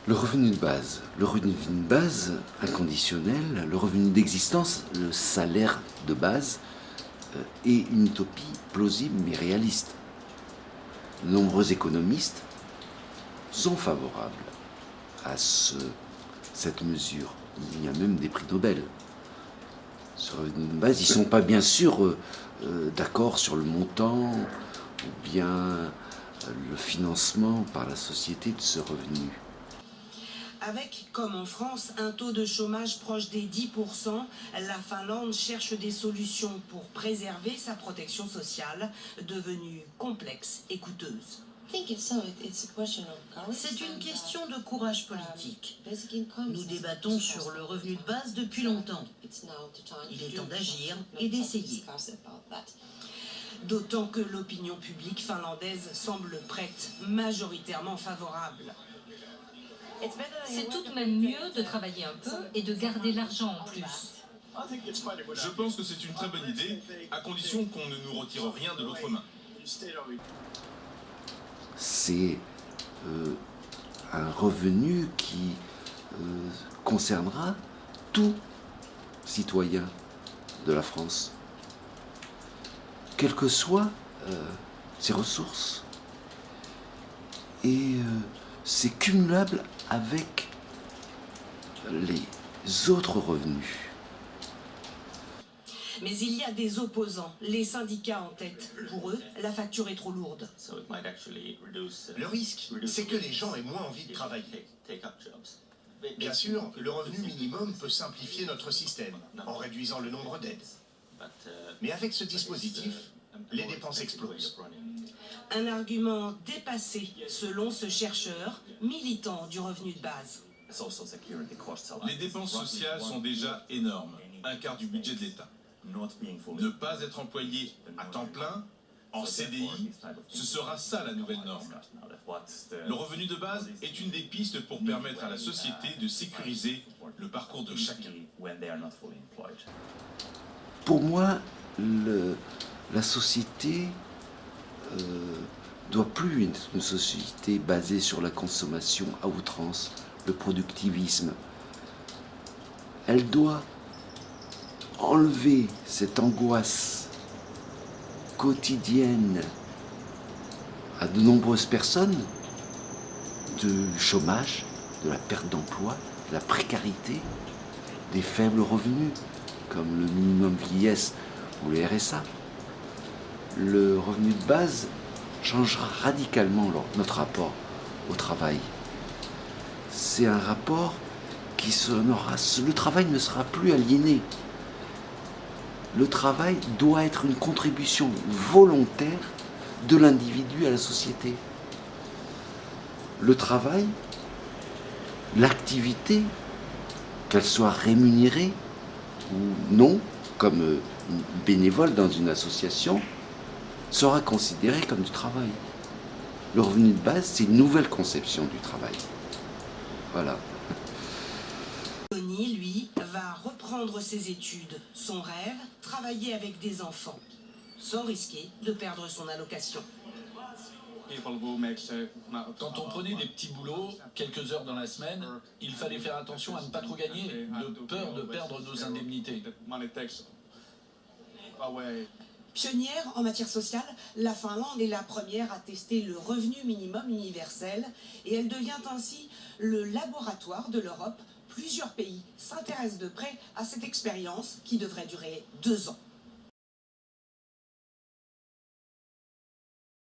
Le revenu de base. Le revenu de base inconditionnel, le revenu d'existence, le salaire de base, est une utopie plausible mais réaliste. De nombreux économistes sont favorables à cette mesure. Il y a même des prix Nobel. Sur revenu de base, ils ne sont pas bien sûr d'accord sur le montant ou bien le financement par la société de ce revenu. Avec, comme en France, un taux de chômage proche des 10%, la Finlande cherche des solutions pour préserver sa protection sociale, devenue complexe et coûteuse. C'est une question de courage politique. Nous débattons sur le revenu de base depuis longtemps. Il est temps d'agir et d'essayer. D'autant que l'opinion publique finlandaise semble prête, majoritairement favorable. C'est tout de même mieux de travailler un peu et de garder l'argent en plus. Je pense que c'est une très bonne idée, à condition qu'on ne nous retire rien de l'autre main. C'est un revenu qui concernera tout citoyen de la France, quelles que soient ses ressources. Et c'est cumulable avec les autres revenus. Mais il y a des opposants, les syndicats en tête. Pour eux, la facture est trop lourde. Le risque, c'est que les gens aient moins envie de travailler. Bien sûr, le revenu minimum peut simplifier notre système en réduisant le nombre d'aides. Mais avec ce dispositif, les dépenses explosent. Un argument dépassé, selon ce chercheur, militant du revenu de base. Les dépenses sociales sont déjà énormes, un quart du budget de l'État. Ne pas être employé à temps plein, en CDI, ce sera ça la nouvelle norme. Le revenu de base est une des pistes pour permettre à la société de sécuriser le parcours de chacun. Pour moi, la société doit plus être une société basée sur la consommation à outrance, le productivisme. Elle doit enlever cette angoisse quotidienne à de nombreuses personnes du chômage, de la perte d'emploi, de la précarité, des faibles revenus comme le minimum vieillesse ou le RSA. Le revenu de base changera radicalement notre rapport au travail. C'est un rapport qui le travail ne sera plus aliéné. Le travail doit être une contribution volontaire de l'individu à la société. Le travail, l'activité, qu'elle soit rémunérée ou non, comme bénévole dans une association, sera considéré comme du travail. Le revenu de base, c'est une nouvelle conception du travail. Voilà. Tony, lui, va reprendre ses études. Son rêve, travailler avec des enfants, sans risquer de perdre son allocation. Quand on prenait des petits boulots, quelques heures dans la semaine, il fallait faire attention à ne pas trop gagner, de peur de perdre nos indemnités. Pionnière en matière sociale, la Finlande est la première à tester le revenu minimum universel et elle devient ainsi le laboratoire de l'Europe. Plusieurs pays s'intéressent de près à cette expérience qui devrait durer 2 ans.